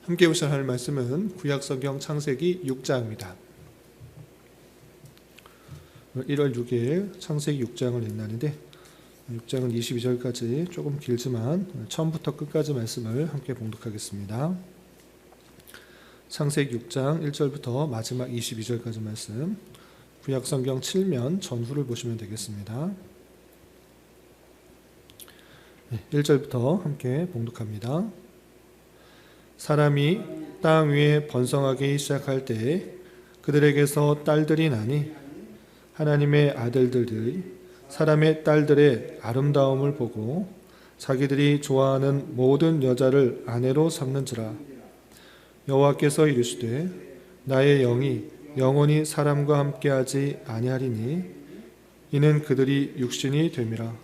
함께 보실 하나님 말씀은 구약성경 창세기 6장입니다. 1월 6일 창세기 6장을 읽나는데 6장은 22절까지 조금 길지만 처음부터 끝까지 말씀을 함께 봉독하겠습니다. 창세기 6장 1절부터 마지막 22절까지 말씀, 구약성경 7면 전후를 보시면 되겠습니다. 1절부터 함께 봉독합니다. 사람이 땅 위에 번성하기 시작할 때 그들에게서 딸들이 나니 하나님의 아들들이 사람의 딸들의 아름다움을 보고 자기들이 좋아하는 모든 여자를 아내로 삼는지라. 여호와께서 이르시되 나의 영이 영원히 사람과 함께하지 아니하리니 이는 그들이 육신이 됨이라.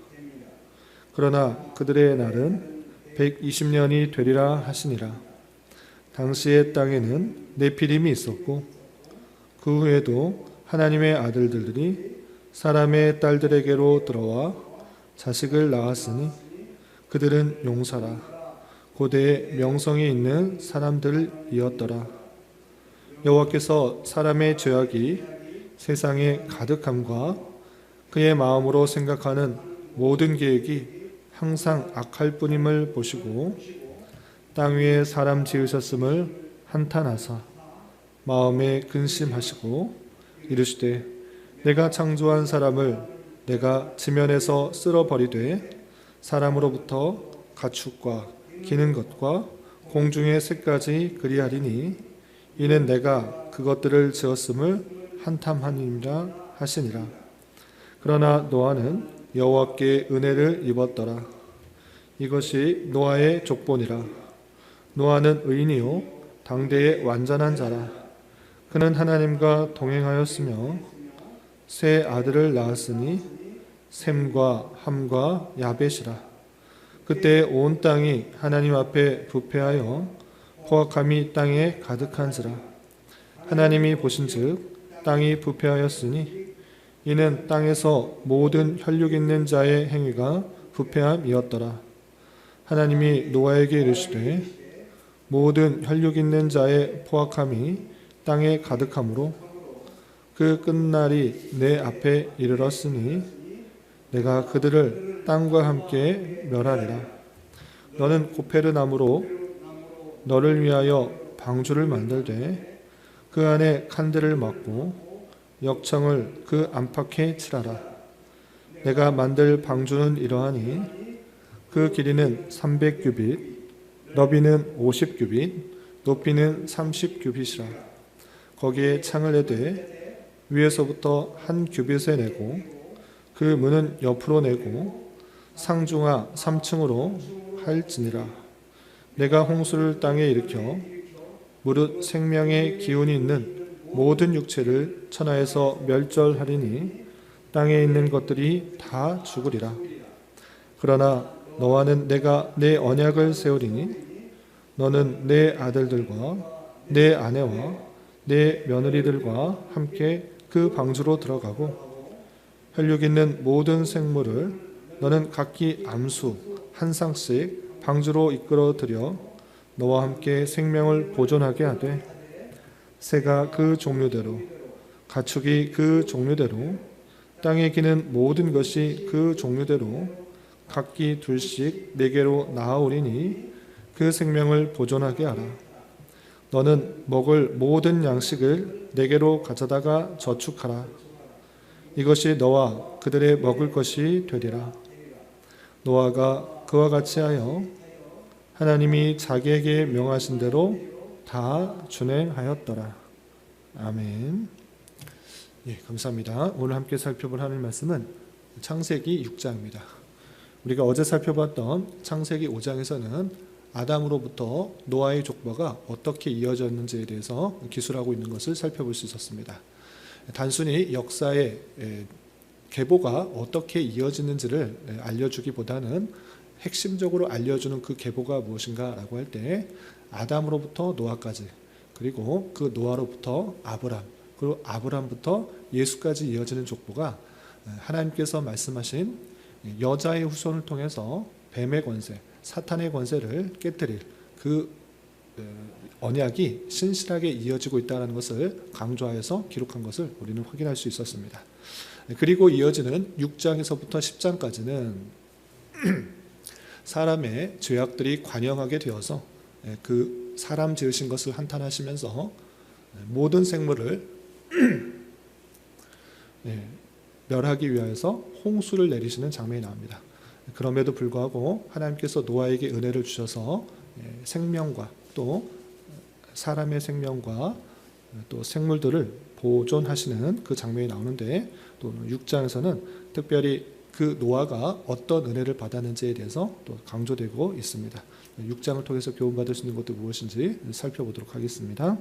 그러나 그들의 날은 120년이 되리라 하시니라. 당시의 땅에는 네피림이 있었고 그 후에도 하나님의 아들들이 사람의 딸들에게로 들어와 자식을 낳았으니 그들은 용사라 고대에 명성이 있는 사람들이었더라. 여호와께서 사람의 죄악이 세상에 가득함과 그의 마음으로 생각하는 모든 계획이 항상 악할 뿐임을 보시고 땅 위에 사람 지으셨음을 한탄하사 마음에 근심하시고 이르시되 내가 창조한 사람을 내가 지면에서 쓸어버리되 사람으로부터 가축과 기는 것과 공중의 새까지 그리하리니 이는 내가 그것들을 지었음을 한탄함이니라 하시니라. 그러나 노아는 여호와께 은혜를 입었더라. 이것이 노아의 족본이라. 노아는 의인이요 당대의 완전한 자라. 그는 하나님과 동행하였으며 세 아들을 낳았으니 셈과 함과 야벳이라. 그때 온 땅이 하나님 앞에 부패하여 포악함이 땅에 가득한지라. 하나님이 보신즉 땅이 부패하였으니 이는 땅에서 모든 혈육 있는 자의 행위가 부패함이었더라. 하나님이 노아에게 이르시되 모든 혈육 있는 자의 포악함이 땅에 가득하므로 그 끝날이 내 앞에 이르렀으니 내가 그들을 땅과 함께 멸하리라. 너는 고페르 나무로 너를 위하여 방주를 만들되 그 안에 칸들을 막고 역청을 그 안팎에 칠하라. 내가 만들 방주는 이러하니 그 길이는 300규빗, 너비는 50규빗, 높이는 30규빗이라. 거기에 창을 내되 위에서부터 한 규빗에 내고 그 문은 옆으로 내고 상중하 3층으로 할지니라. 내가 홍수를 땅에 일으켜 무릇 생명의 기운이 있는 모든 육체를 천하에서 멸절하리니 땅에 있는 것들이 다 죽으리라. 그러나 너와는 내가 내 언약을 세우리니 너는 내 아들들과 내 아내와 내 며느리들과 함께 그 방주로 들어가고 혈육 있는 모든 생물을 너는 각기 암수 한 쌍씩 방주로 이끌어 들여 너와 함께 생명을 보존하게 하되 새가 그 종류대로 가축이 그 종류대로 땅에 기는 모든 것이 그 종류대로 각기 둘씩 네개로 나아오리니 그 생명을 보존하게 하라. 너는 먹을 모든 양식을 네개로 가져다가 저축하라. 이것이 너와 그들의 먹을 것이 되리라. 노아가 그와 같이 하여 하나님이 자기에게 명하신 대로 다 준행하였더라. 아멘. 예, 감사합니다. 오늘 함께 살펴볼 하나님 말씀은 창세기 6장입니다. 우리가 어제 살펴봤던 창세기 5장에서는 아담으로부터 노아의 족보가 어떻게 이어졌는지에 대해서 기술하고 있는 것을 살펴볼 수 있었습니다. 단순히 역사의 계보가 어떻게 이어지는지를 알려주기보다는 핵심적으로 알려주는 그 계보가 무엇인가라고 할 때 아담으로부터 노아까지, 그리고 그 노아로부터 아브람, 그리고 아브람부터 예수까지 이어지는 족보가 하나님께서 말씀하신 여자의 후손을 통해서 뱀의 권세, 사탄의 권세를 깨뜨릴 그 언약이 신실하게 이어지고 있다는 것을 강조하여서 기록한 것을 우리는 확인할 수 있었습니다. 그리고 이어지는 6장에서부터 10장까지는 사람의 죄악들이 관영하게 되어서 그 사람 지으신 것을 한탄하시면서 모든 생물을 멸하기 위하여서 홍수를 내리시는 장면이 나옵니다. 그럼에도 불구하고 하나님께서 노아에게 은혜를 주셔서 생명과 또 사람의 생명과 또 생물들을 보존하시는 그 장면이 나오는데, 또 6장에서는 특별히 그 노아가 어떤 은혜를 받았는지에 대해서 또 강조되고 있습니다. 6장을 통해서 교훈받을 수 있는 것도 무엇인지 살펴보도록 하겠습니다.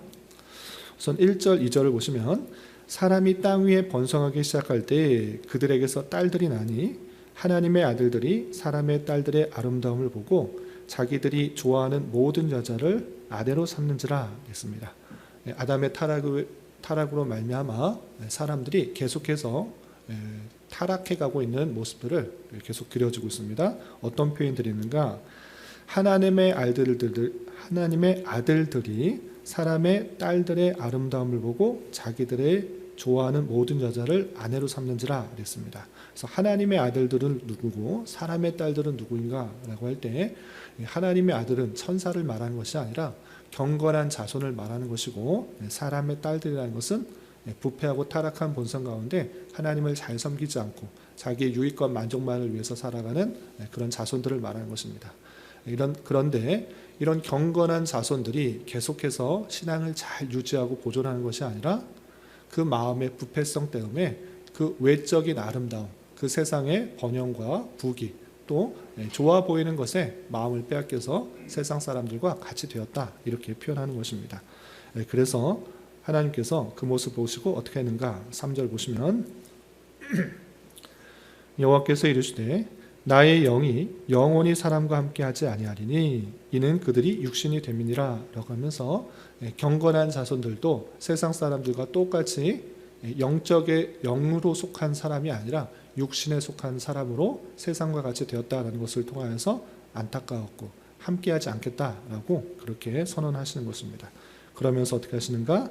우선 1절, 2절을 보시면 사람이 땅 위에 번성하기 시작할 때 그들에게서 딸들이 나니 하나님의 아들들이 사람의 딸들의 아름다움을 보고 자기들이 좋아하는 모든 여자를 아내로 삼는지라 했습니다. 아담의 타락으로 말미암아 사람들이 계속해서 타락해 가고 있는 모습들을 계속 그려지고 있습니다. 어떤 표현들이 있는가? 하나님의 아들들이 사람의 딸들의 아름다움을 보고 자기들의 좋아하는 모든 여자를 아내로 삼는지라 그랬습니다. 그래서 하나님의 아들들은 누구고 사람의 딸들은 누구인가 라고 할 때, 하나님의 아들은 천사를 말하는 것이 아니라 경건한 자손을 말하는 것이고, 사람의 딸들이라는 것은 부패하고 타락한 본성 가운데 하나님을 잘 섬기지 않고 자기의 유익과 만족만을 위해서 살아가는 그런 자손들을 말하는 것입니다. 그런데 이런 경건한 자손들이 계속해서 신앙을 잘 유지하고 보존하는 것이 아니라 그 마음의 부패성 때문에 그 외적인 아름다움, 그 세상의 번영과 부귀, 또 좋아 보이는 것에 마음을 빼앗겨서 세상 사람들과 같이 되었다, 이렇게 표현하는 것입니다. 그래서 하나님께서 그 모습 보시고 어떻게 했는가? 3절 보시면 여호와께서 이르시되 나의 영이 영원히 사람과 함께하지 아니하리니 이는 그들이 육신이 됨이니라 라고 하면서 경건한 자손들도 세상 사람들과 똑같이 영적의 영으로 속한 사람이 아니라 육신에 속한 사람으로 세상과 같이 되었다라는 것을 통하여서 안타까웠고 함께하지 않겠다라고 그렇게 선언하시는 것입니다. 그러면서 어떻게 하시는가?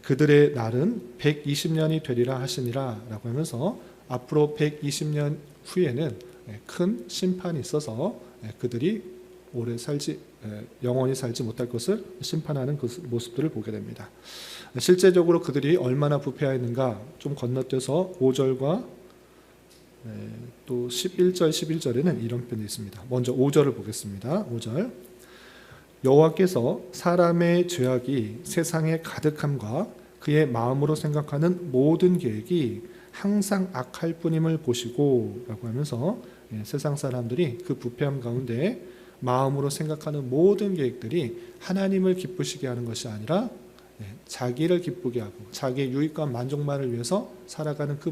그들의 날은 120년이 되리라 하시니라 라고 하면서 앞으로 120년 후에는 큰 심판이 있어서 그들이 영원히 살지 못할 것을 심판하는 그 모습들을 보게 됩니다. 실제적으로 그들이 얼마나 부패하였는가 좀 건너뛰어서 5절과 또 11절, 11절에는 이런 표현이 있습니다. 먼저 5절을 보겠습니다. 5절 여호와께서 사람의 죄악이 세상에 가득함과 그의 마음으로 생각하는 모든 계획이 항상 악할 뿐임을 보시고 라고 하면서 세상 사람들이 그 부패함 가운데 마음으로 생각하는 모든 계획들이 하나님을 기쁘시게 하는 것이 아니라 자기를 기쁘게 하고 자기의 유익과 만족만을 위해서 살아가는 그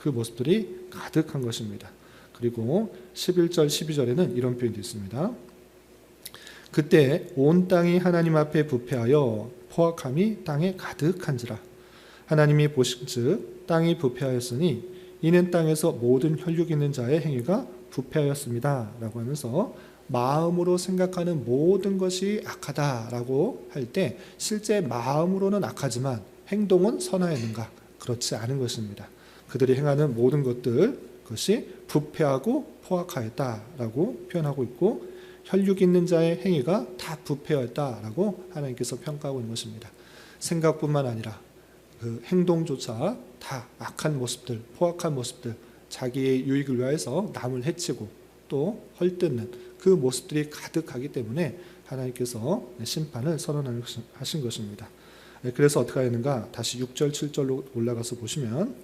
모습들이 가득한 것입니다. 그리고 11절, 12절에는 이런 표현이 있습니다. 그때 온 땅이 하나님 앞에 부패하여 포악함이 땅에 가득한지라. 하나님이 보신즉 땅이 부패하였으니 이는 땅에서 모든 혈육 있는 자의 행위가 부패하였습니다 라고 하면서 마음으로 생각하는 모든 것이 악하다라고 할 때 실제 마음으로는 악하지만 행동은 선하였는가? 그렇지 않은 것입니다. 그들이 행하는 모든 그것이 부패하고 포악하였다라고 표현하고 있고, 혈육 있는 자의 행위가 다 부패였다라고 하나님께서 평가하고 있는 것입니다. 생각뿐만 아니라 그 행동조차 다 악한 모습들, 포악한 모습들, 자기의 유익을 위해서 남을 해치고 또 헐뜯는 그 모습들이 가득하기 때문에 하나님께서 심판을 선언하신 것입니다. 그래서 어떻게 하였는가? 다시 6절, 7절로 올라가서 보시면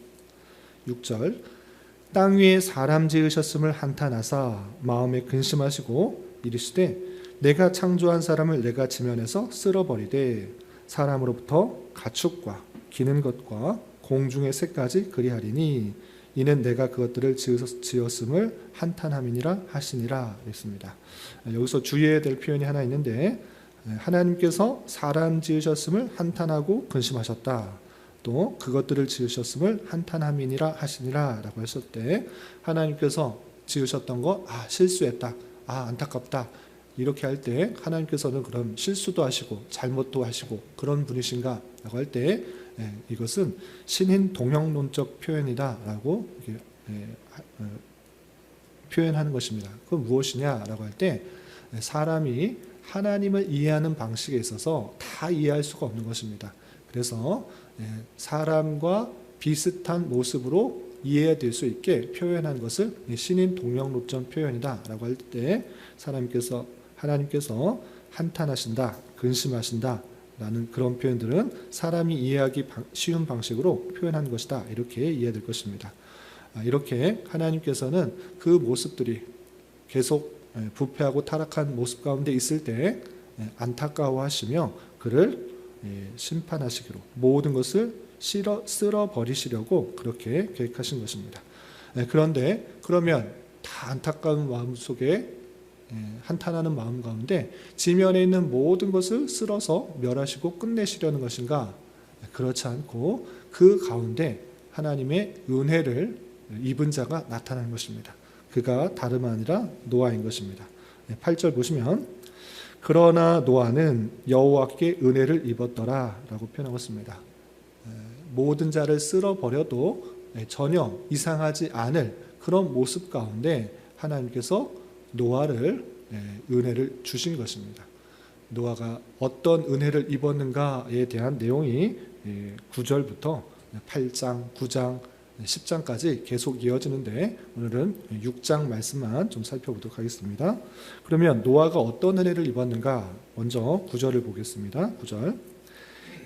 6절 땅 위에 사람 지으셨음을 한탄하사 마음에 근심하시고 이르시되 내가 창조한 사람을 내가 지면에서 쓸어버리되 사람으로부터 가축과 기는 것과 공중의 새까지 그리하리니 이는 내가 그것들을 지었음을 한탄함이니라 하시니라 했습니다. 여기서 주의해야 될 표현이 하나 있는데, 하나님께서 사람 지으셨음을 한탄하고 근심하셨다, 또 그것들을 지으셨음을 한탄함이니라 하시니라 라고 했을 때 하나님께서 지으셨던 거 실수했다, 안타깝다, 이렇게 할 때 하나님께서는 그런 실수도 하시고 잘못도 하시고 그런 분이신가 라고 할 때 이것은 신인 동형론적 표현이다라고 표현하는 것입니다. 그건 무엇이냐라고 할 때 사람이 하나님을 이해하는 방식에 있어서 다 이해할 수가 없는 것입니다. 그래서 사람과 비슷한 모습으로 이해될 수 있게 표현한 것을 신인 동형론적 표현이다라고 할 때 하나님께서 한탄하신다, 근심하신다 라는 그런 표현들은 사람이 이해하기 쉬운 방식으로 표현한 것이다, 이렇게 이해될 것입니다. 이렇게 하나님께서는 그 모습들이 계속 부패하고 타락한 모습 가운데 있을 때 안타까워하시며 그를 심판하시기로 모든 것을 쓸어버리시려고 그렇게 계획하신 것입니다. 그런데 그러면 다 안타까운 마음 속에 한탄하는 마음 가운데 지면에 있는 모든 것을 쓸어서 멸하시고 끝내시려는 것인가? 그렇지 않고 그 가운데 하나님의 은혜를 입은 자가 나타나는 것입니다. 그가 다름 아니라 노아인 것입니다. 8절 보시면 그러나 노아는 여호와께 은혜를 입었더라 라고 표현하고 있습니다. 모든 자를 쓸어버려도 전혀 이상하지 않을 그런 모습 가운데 하나님께서 노아를 은혜를 주신 것입니다. 노아가 어떤 은혜를 입었는가에 대한 내용이 9절부터 8장, 9장, 10장까지 계속 이어지는데 오늘은 6장 말씀만 좀 살펴보도록 하겠습니다. 그러면 노아가 어떤 은혜를 입었는가? 먼저 9절을 보겠습니다. 9절.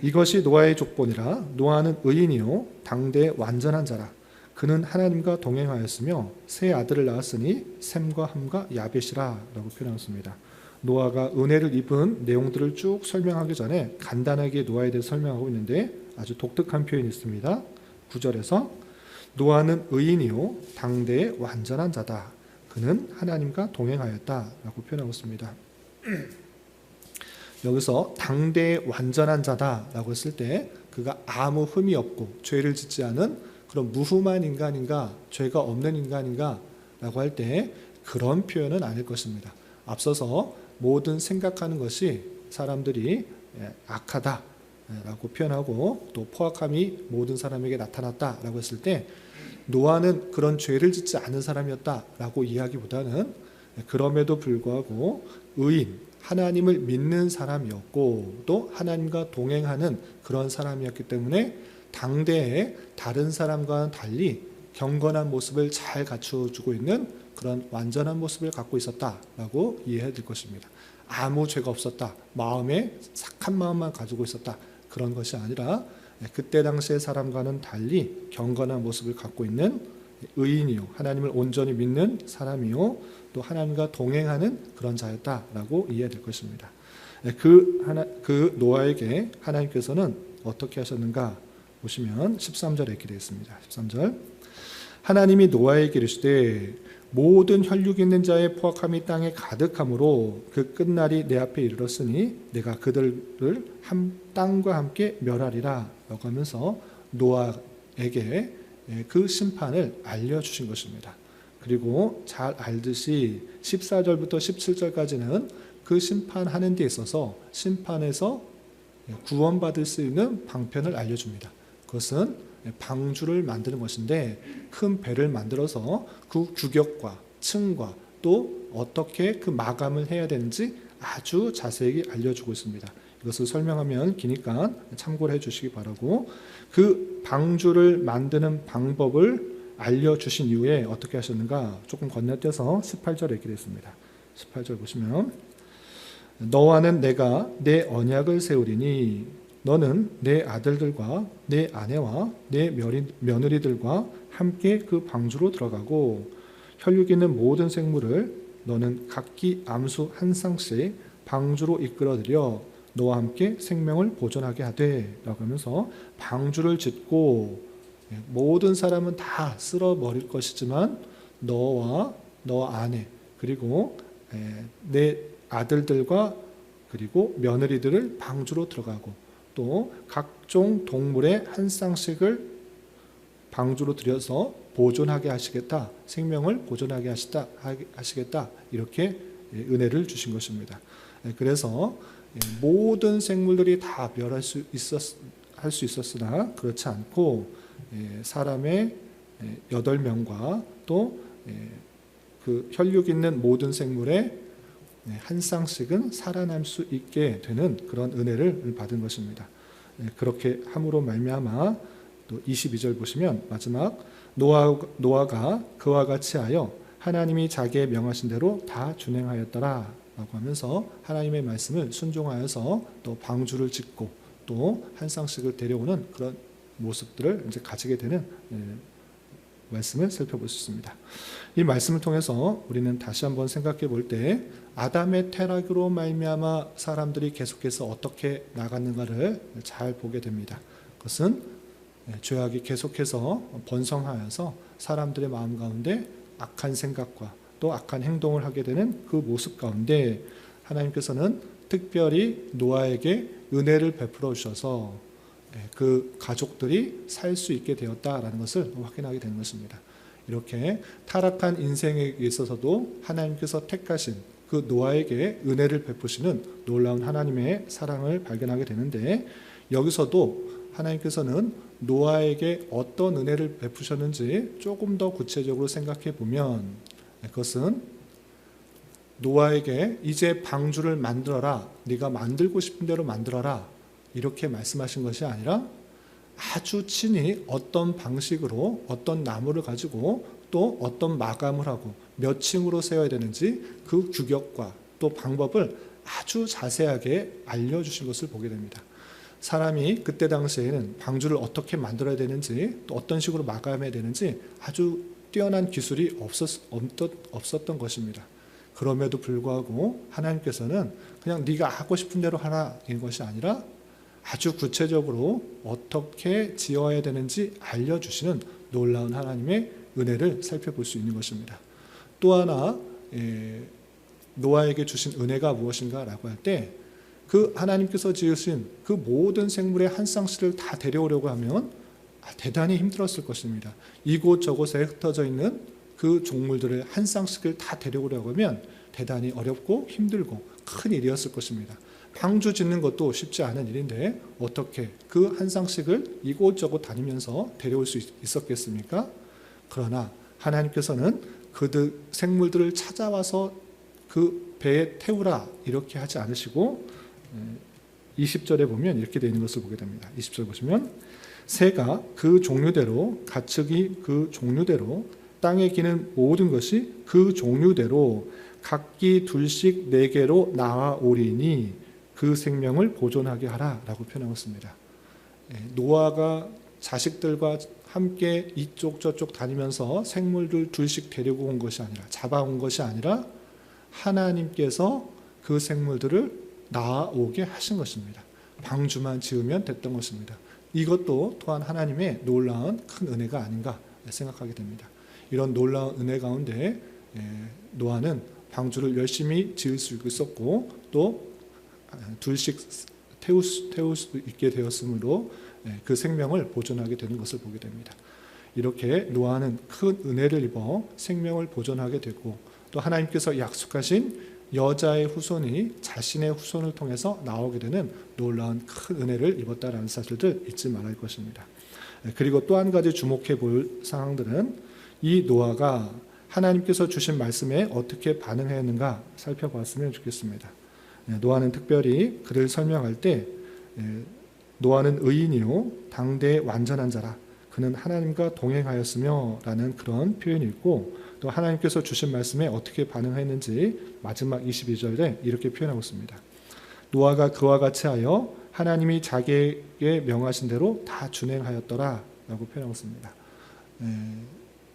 이것이 노아의 족보니라. 노아는 의인이요 당대 완전한 자라. 그는 하나님과 동행하였으며 세 아들을 낳았으니 셈과 함과 야벳이라 라고 표현했습니다. 노아가 은혜를 입은 내용들을 쭉 설명하기 전에 간단하게 노아에 대해 설명하고 있는데 아주 독특한 표현이 있습니다. 9절에서 노아는 의인이요 당대의 완전한 자다. 그는 하나님과 동행하였다 라고 표현하고 있습니다. 여기서 당대의 완전한 자다 라고 했을 때 그가 아무 흠이 없고 죄를 짓지 않은 그런 무흠한 인간인가, 죄가 없는 인간인가 라고 할 때 그런 표현은 아닐 것입니다. 앞서서 모든 생각하는 것이 사람들이 악하다 라고 표현하고 또 포악함이 모든 사람에게 나타났다 라고 했을 때 노아는 그런 죄를 짓지 않은 사람이었다 라고 이야기보다는 그럼에도 불구하고 의인, 하나님을 믿는 사람이었고 또 하나님과 동행하는 그런 사람이었기 때문에 당대에 다른 사람과는 달리 경건한 모습을 잘 갖춰주고 있는 그런 완전한 모습을 갖고 있었다라고 이해해야 될 것입니다. 아무 죄가 없었다, 마음에 착한 마음만 가지고 있었다, 그런 것이 아니라 그때 당시의 사람과는 달리 경건한 모습을 갖고 있는 의인이요 하나님을 온전히 믿는 사람이요 또 하나님과 동행하는 그런 자였다라고 이해해야 될 것입니다. 그 노아에게 하나님께서는 어떻게 하셨는가 보시면 13절에 이렇게 되어 있습니다. 13절. 하나님이 노아에게 이르시되 모든 혈육 있는 자의 포악함이 땅에 가득함으로 그 끝날이 내 앞에 이르렀으니 내가 그들을 땅과 함께 멸하리라 라고 하면서 노아에게 그 심판을 알려주신 것입니다. 그리고 잘 알듯이 14절부터 17절까지는 그 심판하는 데 있어서 심판에서 구원받을 수 있는 방편을 알려줍니다. 그것은 방주를 만드는 것인데 큰 배를 만들어서 그 규격과 층과 또 어떻게 그 마감을 해야 되는지 아주 자세히 알려주고 있습니다. 이것을 설명하면 기니까 참고를 해주시기 바라고 그 방주를 만드는 방법을 알려주신 이후에 어떻게 하셨는가 조금 건너뛰어서 18절에 이렇게 되어 있습니다. 18절 보시면 너와는 내가 내 언약을 세우리니 너는 내 아들들과 내 아내와 내 며느리들과 함께 그 방주로 들어가고 혈육 있는 모든 생물을 너는 각기 암수 한 쌍씩 방주로 이끌어들여 너와 함께 생명을 보존하게 하되 라고 하면서 방주를 짓고 모든 사람은 다 쓸어버릴 것이지만 너와 너 아내 그리고 내 아들들과 그리고 며느리들을 방주로 들어가고 또 각종 동물의 한 쌍씩을 방주로 들여서 보존하게 하시겠다, 생명을 보존하게 하시겠다 이렇게 은혜를 주신 것입니다. 그래서 모든 생물들이 다 멸할 수 있었으나 그렇지 않고 사람의 8명과 또 그 혈육 있는 모든 생물의 한 쌍씩은 살아날 수 있게 되는 그런 은혜를 받은 것입니다. 그렇게 함으로 말미암아 또 22절 보시면 마지막 노아가 그와 같이 하여 하나님이 자기의 명하신 대로 다 준행하였더라 라고 하면서 하나님의 말씀을 순종하여서 또 방주를 짓고 또 한 쌍씩을 데려오는 그런 모습들을 이제 가지게 되는 말씀을 살펴볼 수 있습니다. 이 말씀을 통해서 우리는 다시 한번 생각해 볼 때 아담의 타락으로 말미암아 사람들이 계속해서 어떻게 나갔는가를 잘 보게 됩니다. 그것은 죄악이 계속해서 번성하여서 사람들의 마음 가운데 악한 생각과 또 악한 행동을 하게 되는 그 모습 가운데 하나님께서는 특별히 노아에게 은혜를 베풀어 주셔서 그 가족들이 살 수 있게 되었다라는 것을 확인하게 되는 것입니다. 이렇게 타락한 인생에 있어서도 하나님께서 택하신 그 노아에게 은혜를 베푸시는 놀라운 하나님의 사랑을 발견하게 되는데, 여기서도 하나님께서는 노아에게 어떤 은혜를 베푸셨는지 조금 더 구체적으로 생각해 보면, 그것은 노아에게 이제 방주를 만들어라, 네가 만들고 싶은 대로 만들어라, 이렇게 말씀하신 것이 아니라 아주 친히 어떤 방식으로 어떤 나무를 가지고 또 어떤 마감을 하고 몇 층으로 세워야 되는지 그 규격과 또 방법을 아주 자세하게 알려주신 것을 보게 됩니다. 사람이 그때 당시에는 방주를 어떻게 만들어야 되는지 또 어떤 식으로 마감해야 되는지 아주 뛰어난 기술이 없었던 것입니다. 그럼에도 불구하고 하나님께서는 그냥 네가 하고 싶은 대로 하라인 것이 아니라 아주 구체적으로 어떻게 지어야 되는지 알려주시는 놀라운 하나님의 은혜를 살펴볼 수 있는 것입니다. 또 하나 노아에게 주신 은혜가 무엇인가 라고 할 때, 그 하나님께서 지으신 그 모든 생물의 한 쌍씩을 다 데려오려고 하면 대단히 힘들었을 것입니다. 이곳저곳에 흩어져 있는 그 종물들을 한 쌍씩을 다 데려오려고 하면 대단히 어렵고 힘들고 큰 일이었을 것입니다. 방주 짓는 것도 쉽지 않은 일인데 어떻게 그 한 쌍씩을 이곳저곳 다니면서 데려올 수 있었겠습니까? 그러나 하나님께서는 그들 생물들을 찾아와서 그 배에 태우라 이렇게 하지 않으시고 20절에 보면 이렇게 되어 있는 것을 보게 됩니다. 20절 보시면 새가 그 종류대로, 가축이 그 종류대로, 땅에 기는 모든 것이 그 종류대로 각기 둘씩 4개로 나아오리니 그 생명을 보존하게 하라 라고 표현하고 있습니다. 노아가 자식들과 함께 이쪽 저쪽 다니면서 생물들 둘씩 데리고 온 것이 아니라, 잡아온 것이 아니라 하나님께서 그 생물들을 나아오게 하신 것입니다. 방주만 지으면 됐던 것입니다. 이것도 또한 하나님의 놀라운 큰 은혜가 아닌가 생각하게 됩니다. 이런 놀라운 은혜 가운데 노아는 방주를 열심히 지을 수 있었고 또 둘씩 태울 수 있게 되었으므로 그 생명을 보존하게 되는 것을 보게 됩니다. 이렇게 노아는 큰 은혜를 입어 생명을 보존하게 되고 또 하나님께서 약속하신 여자의 후손이 자신의 후손을 통해서 나오게 되는 놀라운 큰 은혜를 입었다라는 사실을 잊지 말아야 할 것입니다. 그리고 또 한 가지 주목해 볼 상황들은 이 노아가 하나님께서 주신 말씀에 어떻게 반응했는가 살펴봤으면 좋겠습니다. 노아는 특별히 그를 설명할 때 노아는 의인이요 당대의 완전한 자라, 그는 하나님과 동행하였으며 라는 그런 표현이 있고, 또 하나님께서 주신 말씀에 어떻게 반응했는지 마지막 22절에 이렇게 표현하고 있습니다. 노아가 그와 같이 하여 하나님이 자기에게 명하신 대로 다 준행하였더라 라고 표현하고 있습니다.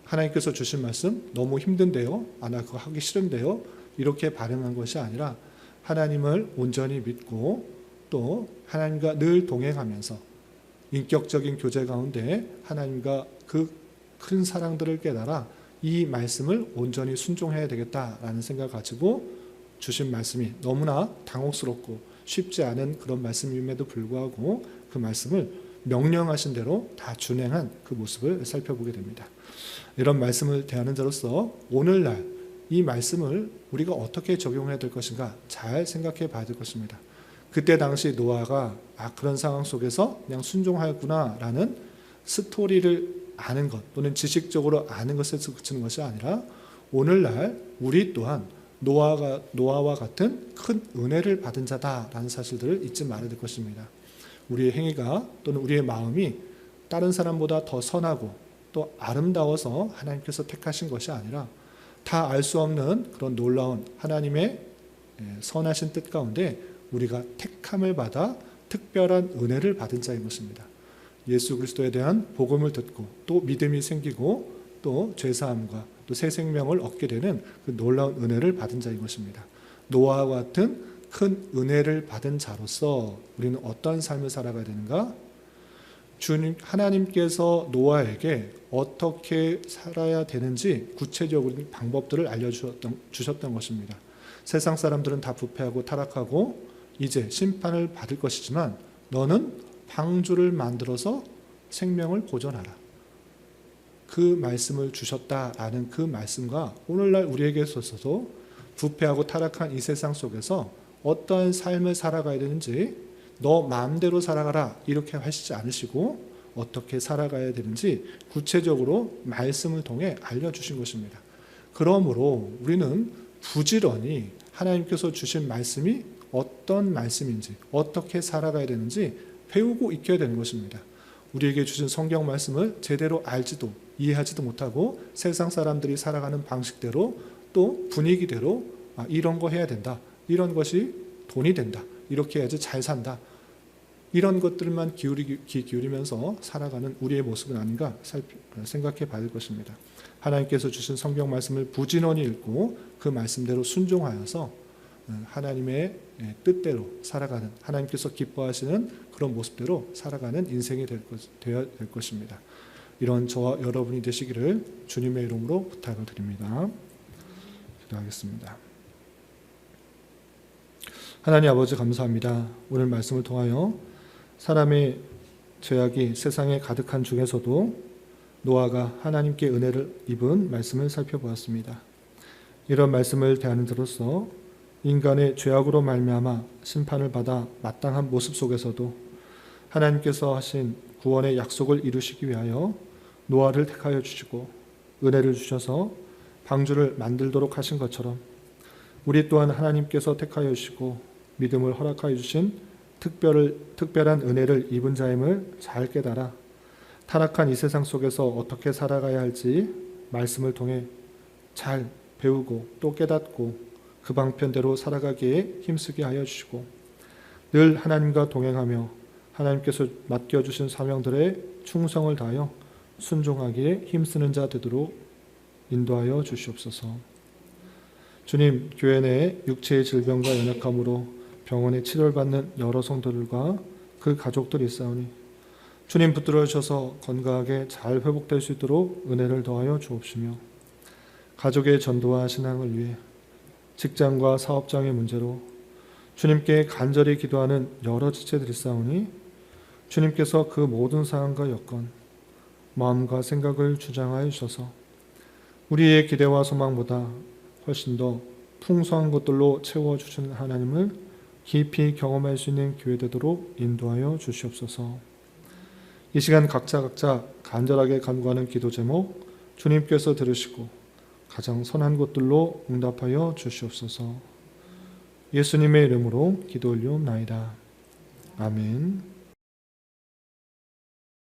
하나님께서 주신 말씀 너무 힘든데요, 나 그거 하기 싫은데요, 이렇게 반응한 것이 아니라 하나님을 온전히 믿고 또 하나님과 늘 동행하면서 인격적인 교제 가운데 하나님과 그 큰 사랑들을 깨달아 이 말씀을 온전히 순종해야 되겠다라는 생각을 가지고 주신 말씀이 너무나 당혹스럽고 쉽지 않은 그런 말씀임에도 불구하고 그 말씀을 명령하신 대로 다 준행한 그 모습을 살펴보게 됩니다. 이런 말씀을 대하는 자로서 오늘날 이 말씀을 우리가 어떻게 적용해야 될 것인가 잘 생각해 봐야 될 것입니다. 그때 당시 노아가 그런 상황 속에서 그냥 순종하였구나라는 스토리를 아는 것 또는 지식적으로 아는 것에서 그치는 것이 아니라 오늘날 우리 또한 노아와 같은 큰 은혜를 받은 자다라는 사실들을 잊지 말아야 될 것입니다. 우리의 행위가 또는 우리의 마음이 다른 사람보다 더 선하고 또 아름다워서 하나님께서 택하신 것이 아니라 다 알 수 없는 그런 놀라운 하나님의 선하신 뜻 가운데 우리가 택함을 받아 특별한 은혜를 받은 자인 것입니다. 예수 그리스도에 대한 복음을 듣고 또 믿음이 생기고 또 죄사함과 또 새 생명을 얻게 되는 그 놀라운 은혜를 받은 자인 것입니다. 노아와 같은 큰 은혜를 받은 자로서 우리는 어떤 삶을 살아가야 되는가? 주님 하나님께서 노아에게 어떻게 살아야 되는지 구체적인 방법들을 알려주셨던 것입니다. 세상 사람들은 다 부패하고 타락하고 이제 심판을 받을 것이지만 너는 방주를 만들어서 생명을 보존하라. 그 말씀을 주셨다라는 그 말씀과 오늘날 우리에게 있어서도 부패하고 타락한 이 세상 속에서 어떠한 삶을 살아가야 되는지 너 마음대로 살아가라 이렇게 하시지 않으시고 어떻게 살아가야 되는지 구체적으로 말씀을 통해 알려주신 것입니다. 그러므로 우리는 부지런히 하나님께서 주신 말씀이 어떤 말씀인지 어떻게 살아가야 되는지 배우고 익혀야 되는 것입니다. 우리에게 주신 성경 말씀을 제대로 알지도 이해하지도 못하고 세상 사람들이 살아가는 방식대로 또 분위기대로 이런 거 해야 된다. 이런 것이 돈이 된다. 이렇게 해야지 잘 산다. 이런 것들만 귀 기울이면서 살아가는 우리의 모습은 아닌가 생각해 봐야 될 것입니다. 하나님께서 주신 성경 말씀을 부지런히 읽고 그 말씀대로 순종하여서 하나님의 뜻대로 살아가는 하나님께서 기뻐하시는 그런 모습대로 살아가는 인생이 되어야 될 것입니다. 이런 저와 여러분이 되시기를 주님의 이름으로 부탁을 드립니다. 기도하겠습니다. 하나님 아버지 감사합니다. 오늘 말씀을 통하여 사람의 죄악이 세상에 가득한 중에서도 노아가 하나님께 은혜를 입은 말씀을 살펴보았습니다. 이런 말씀을 대하는 자로서 인간의 죄악으로 말미암아 심판을 받아 마땅한 모습 속에서도 하나님께서 하신 구원의 약속을 이루시기 위하여 노아를 택하여 주시고 은혜를 주셔서 방주를 만들도록 하신 것처럼 우리 또한 하나님께서 택하여 주시고 믿음을 허락하여 주신 특별한 은혜를 입은 자임을 잘 깨달아 타락한 이 세상 속에서 어떻게 살아가야 할지 말씀을 통해 잘 배우고 또 깨닫고 그 방편대로 살아가기에 힘쓰게 하여 주시고 늘 하나님과 동행하며 하나님께서 맡겨주신 사명들에 충성을 다하여 순종하기에 힘쓰는 자 되도록 인도하여 주시옵소서. 주님, 교회 내 육체의 질병과 연약함으로 병원에 치료를 받는 여러 성도들과 그 가족들이 있사오니 주님 붙들어 주셔서 건강하게 잘 회복될 수 있도록 은혜를 더하여 주옵시며 가족의 전도와 신앙을 위해 직장과 사업장의 문제로 주님께 간절히 기도하는 여러 지체들이 있사오니 주님께서 그 모든 상황과 여건, 마음과 생각을 주장하여 주셔서 우리의 기대와 소망보다 훨씬 더 풍성한 것들로 채워주시는 하나님을 깊이 경험할 수 있는 교회 되도록 인도하여 주시옵소서. 이 시간 각자 간절하게 간구하는 기도 제목 주님께서 들으시고 가장 선한 것들로 응답하여 주시옵소서. 예수님의 이름으로 기도 올리옵나이다. 아멘.